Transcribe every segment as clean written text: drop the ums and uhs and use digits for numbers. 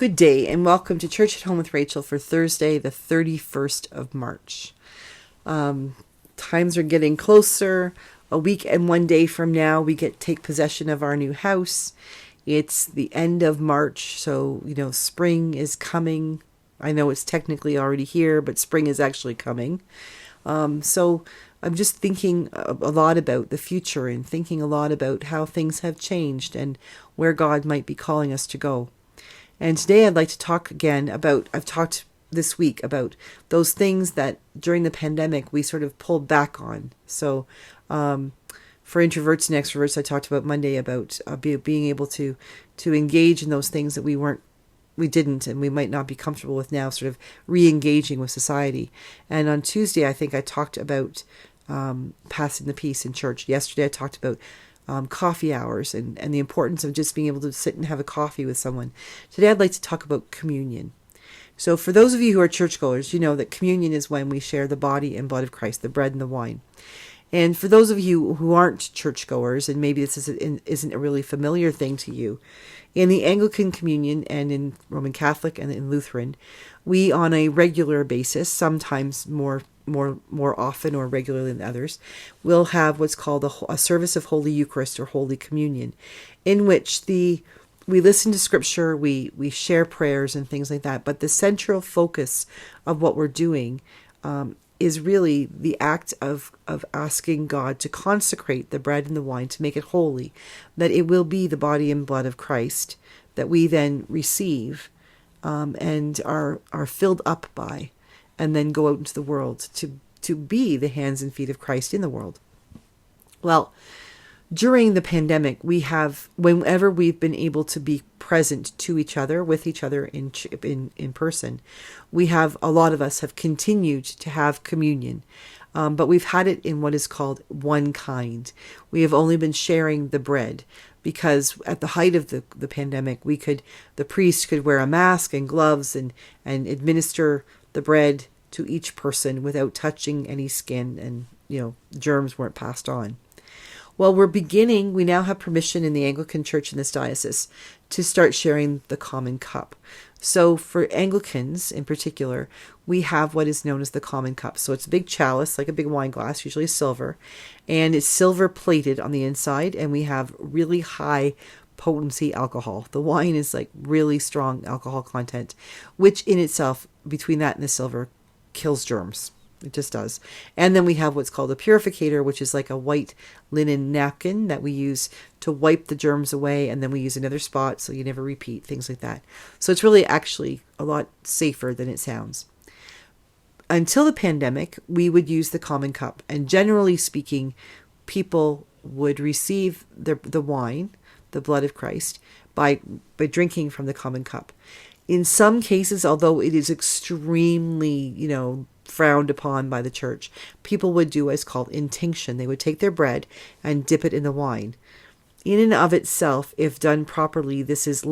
Good day and welcome to Church at Home with Rachael for Thursday, the 31st of March. Times are getting closer. A week and 1 day from now, we get to take possession of our new house. It's the end of March, so, spring is coming. I know it's technically already here, but spring is actually coming. So I'm just thinking a lot about the future and thinking a lot about how things have changed and where God might be calling us to go. And today I'd like to talk again about, I've talked this week about those things that during the pandemic we sort of pulled back on. So for introverts and extroverts, I talked about Monday about being able to engage in those things that we didn't and we might not be comfortable with now, sort of re-engaging with society. And on Tuesday, I think I talked about passing the peace in church. Yesterday I talked about coffee hours and the importance of just being able to sit and have a coffee with someone. Today I'd like to talk about communion. So for those of you who are churchgoers, you know that communion is when we share the body and blood of Christ, the bread and the wine. And for those of you who aren't churchgoers, and maybe this isn't a really familiar thing to you, in the Anglican communion and in Roman Catholic and in Lutheran, we on a regular basis, sometimes more often or regularly than others, will have what's called a service of Holy Eucharist or Holy Communion, in which we listen to Scripture, we share prayers and things like that, but the central focus of what we're doing is really the act of asking God to consecrate the bread and the wine, to make it holy, that it will be the body and blood of Christ that we then receive and are filled up by, and then go out into the world to be the hands and feet of Christ in the world. Well, during the pandemic, we have, whenever we've been able to be present to each other, with each other in person, a lot of us have continued to have communion, but we've had it in what is called one kind. We have only been sharing the bread because at the height of the pandemic, the priest could wear a mask and gloves and administer the bread to each person without touching any skin, and germs weren't passed on. Well, we now have permission in the Anglican Church in this diocese to start sharing the common cup. So for Anglicans in particular, we have what is known as the common cup. So it's a big chalice, like a big wine glass, usually silver, and it's silver plated on the inside, and we have really high potency alcohol. The wine is like really strong alcohol content, which in itself, between that and the silver, kills germs. It just does. And then we have what's called a purificator, which is like a white linen napkin that we use to wipe the germs away. And then we use another spot so you never repeat, things like that. So it's really actually a lot safer than it sounds. Until the pandemic, we would use the common cup. And generally speaking, people would receive the wine, the blood of Christ, by drinking from the common cup. In some cases, although it is extremely, frowned upon by the church, people would do what's called intinction. They would take their bread and dip it in the wine. In and of itself, if done properly, this is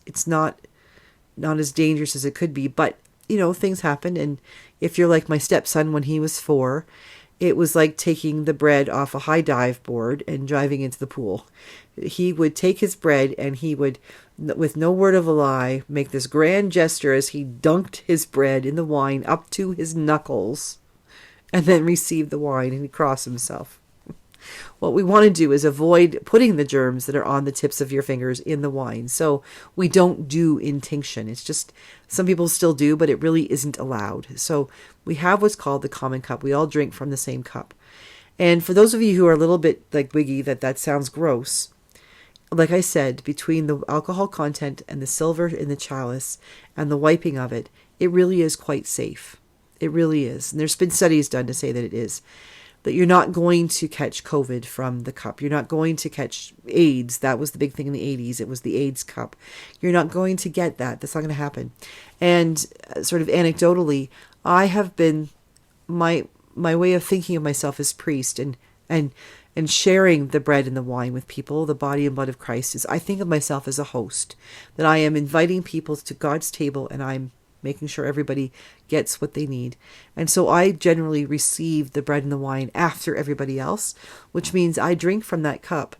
it's not as dangerous as it could be, but things happen. And if you're like my stepson when he was 4, it was like taking the bread off a high dive board and driving into the pool. He would take his bread and he would, with no word of a lie, make this grand gesture as he dunked his bread in the wine up to his knuckles and then received the wine, and he crossed himself. What we want to do is avoid putting the germs that are on the tips of your fingers in the wine. So we don't do intinction. It's just, some people still do, but it really isn't allowed. So we have what's called the common cup. We all drink from the same cup. And for those of you who are a little bit like Wiggy, that sounds gross, like I said, between the alcohol content and the silver in the chalice and the wiping of it, it really is quite safe. It really is. And there's been studies done to say that it is. That you're not going to catch COVID from the cup. You're not going to catch AIDS. That was the big thing in the 80s. It was the AIDS cup. You're not going to get that. That's not going to happen. And sort of anecdotally, I have been, my way of thinking of myself as priest and sharing the bread and the wine with people, the body and blood of Christ, is I think of myself as a host. That I am inviting people to God's table, and I'm making sure everybody gets what they need. And so I generally receive the bread and the wine after everybody else, which means I drink from that cup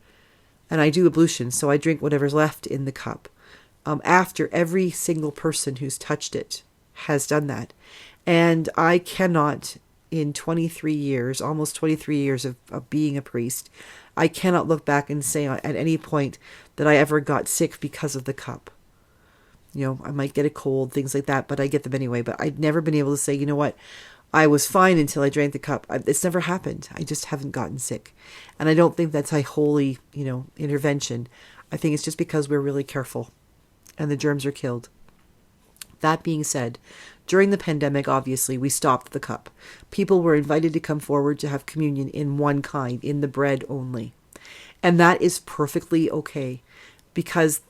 and I do ablution. So I drink whatever's left in the cup. after every single person who's touched it has done that. And I cannot, in 23 years, almost 23 years of being a priest, I cannot look back and say at any point that I ever got sick because of the cup. I might get a cold, things like that, but I get them anyway. But I'd never been able to say, you know what, I was fine until I drank the cup. It's never happened. I just haven't gotten sick. And I don't think that's a holy, intervention. I think it's just because we're really careful and the germs are killed. That being said, during the pandemic, obviously, we stopped the cup. People were invited to come forward to have communion in one kind, in the bread only. And that is perfectly okay, because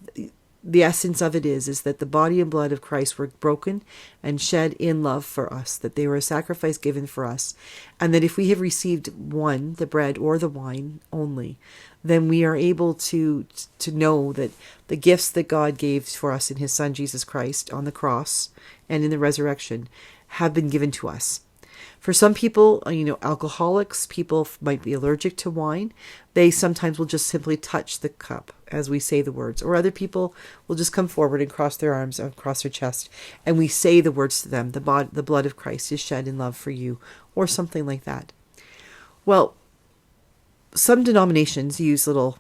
the essence of it is that the body and blood of Christ were broken and shed in love for us, that they were a sacrifice given for us, and that if we have received one, the bread or the wine only, then we are able to know that the gifts that God gave for us in his Son, Jesus Christ, on the cross and in the resurrection have been given to us. For some people, alcoholics, people might be allergic to wine. They sometimes will just simply touch the cup as we say the words. Or other people will just come forward and cross their arms across their chest, and we say the words to them, the blood of Christ is shed in love for you, or something like that. Well, some denominations use little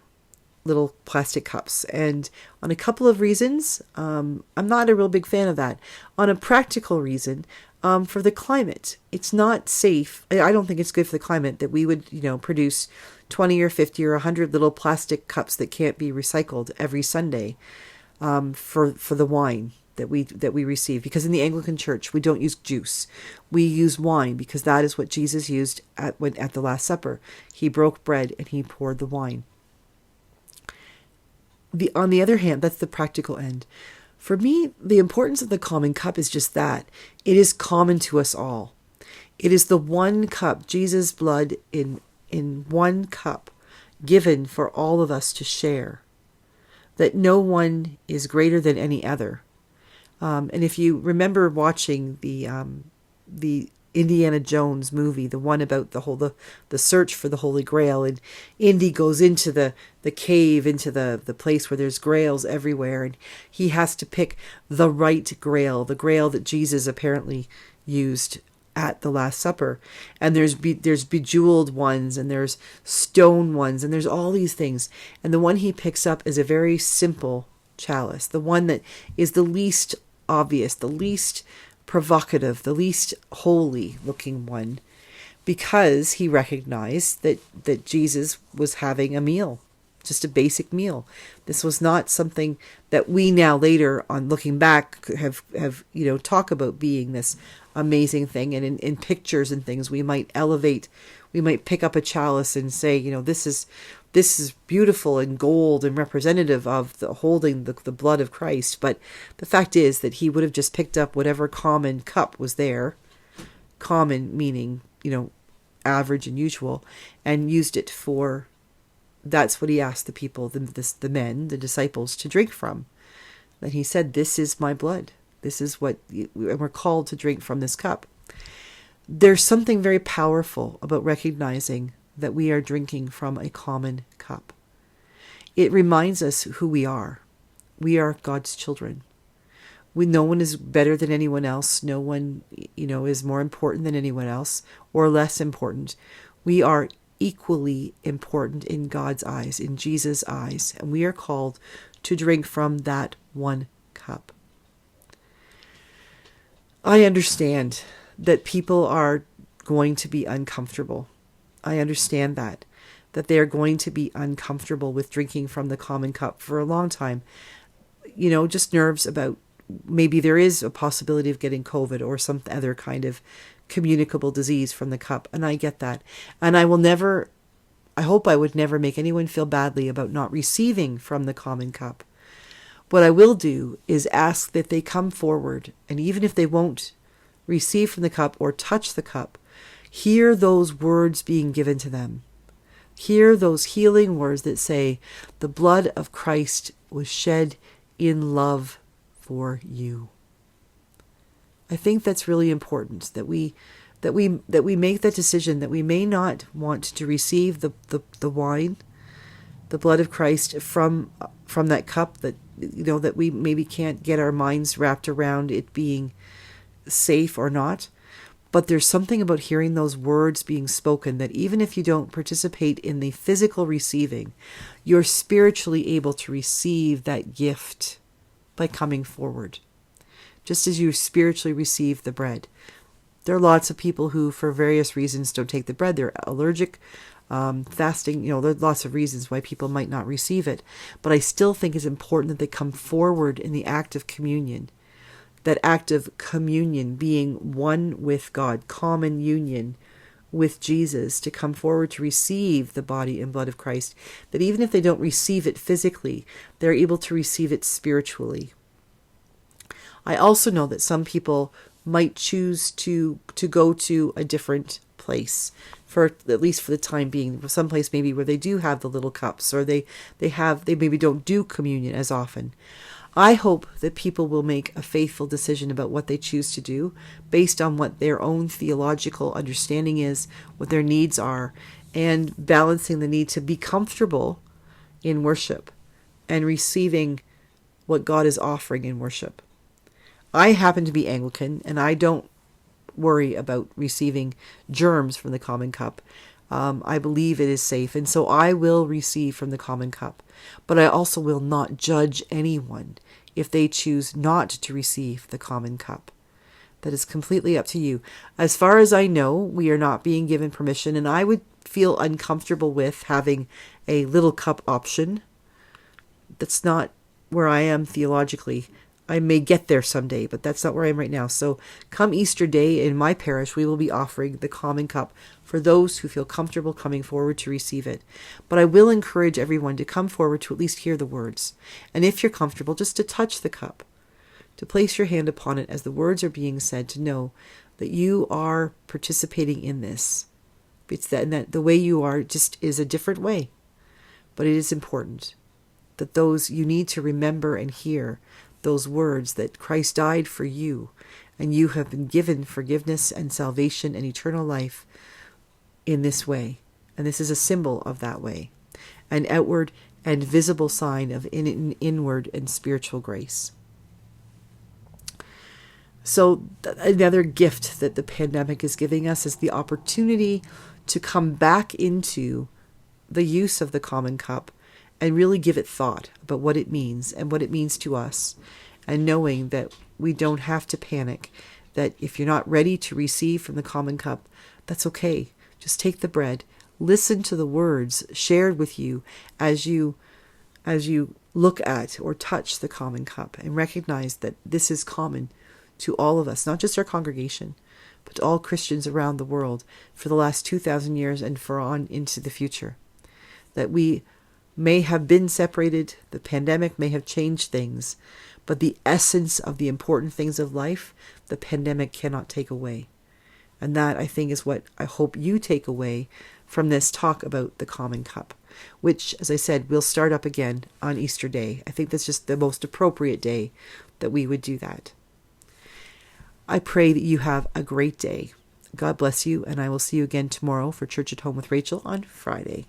plastic cups, and on a couple of reasons, I'm not a real big fan of that. On a practical reason, for the climate, it's not safe. I don't think it's good for the climate that we would, produce 20 or 50 or 100 little plastic cups that can't be recycled every Sunday for the wine that we receive. Because in the Anglican Church, we don't use juice. We use wine because that is what Jesus used at the Last Supper. He broke bread and he poured the wine. On the other hand, that's the practical end. For me, the importance of the common cup is just that. It is common to us all. It is the one cup, Jesus' blood in one cup, given for all of us to share. That no one is greater than any other. And if you remember watching the Indiana Jones movie, the one about the search for the Holy Grail, and Indy goes into the cave, into the place where there's grails everywhere, and he has to pick the right grail, the grail that Jesus apparently used at the Last Supper. And there's bejeweled ones, and there's stone ones, and there's all these things. And the one he picks up is a very simple chalice, the one that is the least obvious, the least provocative, the least holy looking one, because he recognized that Jesus was having a meal, just a basic meal. This was not something that we now later on looking back have talk about being this amazing thing. And in pictures and things, we might pick up a chalice and say, this is beautiful and gold and representative of holding the blood of Christ. But the fact is that he would have just picked up whatever common cup was there, common meaning, average and usual, and used it for, that's what he asked the people, the men, the disciples, to drink from. Then he said, this is my blood. This is what we're called to drink from, this cup. There's something very powerful about recognizing that we are drinking from a common cup. It reminds us who we are. We are God's children. No one is better than anyone else. No one, is more important than anyone else or less important. We are equally important in God's eyes, in Jesus' eyes, and we are called to drink from that one cup. I understand that people are going to be uncomfortable. I understand that they are going to be uncomfortable with drinking from the common cup for a long time. Just nerves about maybe there is a possibility of getting COVID or some other kind of communicable disease from the cup. And I get that. And I hope I would never make anyone feel badly about not receiving from the common cup. What I will do is ask that they come forward, and even if they won't receive from the cup or touch the cup, hear those words being given to them. Hear those healing words that say, the blood of Christ was shed in love for you. I think that's really important, that we make that decision, that we may not want to receive the wine, the blood of Christ from that cup that that we maybe can't get our minds wrapped around it being safe or not. But there's something about hearing those words being spoken that even if you don't participate in the physical receiving, you're spiritually able to receive that gift by coming forward. Just as you spiritually receive the bread. There are lots of people who, for various reasons, don't take the bread. They're allergic, fasting. There are lots of reasons why people might not receive it. But I still think it's important that they come forward in the act of communion. That act of communion, being one with God, common union with Jesus, to come forward to receive the body and blood of Christ. That even if they don't receive it physically, they're able to receive it spiritually. I also know that some people might choose to go to a different place, for at least for the time being, someplace maybe where they do have the little cups, or they maybe don't do communion as often. I hope that people will make a faithful decision about what they choose to do based on what their own theological understanding is, what their needs are, and balancing the need to be comfortable in worship and receiving what God is offering in worship. I happen to be Anglican, and I don't worry about receiving germs from the common cup. I believe it is safe, and so I will receive from the common cup. But I also will not judge anyone if they choose not to receive the common cup. That is completely up to you. As far as I know, we are not being given permission, and I would feel uncomfortable with having a little cup option. That's not where I am theologically. I may get there someday, but that's not where I am right now. So come Easter Day in my parish, we will be offering the common cup for those who feel comfortable coming forward to receive it. But I will encourage everyone to come forward to at least hear the words. And if you're comfortable, just to touch the cup, to place your hand upon it as the words are being said, to know that you are participating in this. It's that the way you are just is a different way. But it is important that you need to remember and hear those words that Christ died for you, and you have been given forgiveness and salvation and eternal life in this way. And this is a symbol of that way, an outward and visible sign of inward and spiritual grace. So another gift that the pandemic is giving us is the opportunity to come back into the use of the common cup and really give it thought about what it means and what it means to us, and knowing that we don't have to panic, that if you're not ready to receive from the common cup, that's okay. Just take the bread, listen to the words shared with you as you look at or touch the common cup, and recognize that this is common to all of us, not just our congregation, but to all Christians around the world for the last 2,000 years and for on into the future. That we may have been separated, the pandemic may have changed things, but the essence of the important things of life, the pandemic cannot take away. And that, I think, is what I hope you take away from this talk about the common cup, which, as I said, will start up again on Easter Day. I think that's just the most appropriate day that we would do that. I pray that you have a great day. God bless you, and I will see you again tomorrow for Church at Home with Rachael on Friday.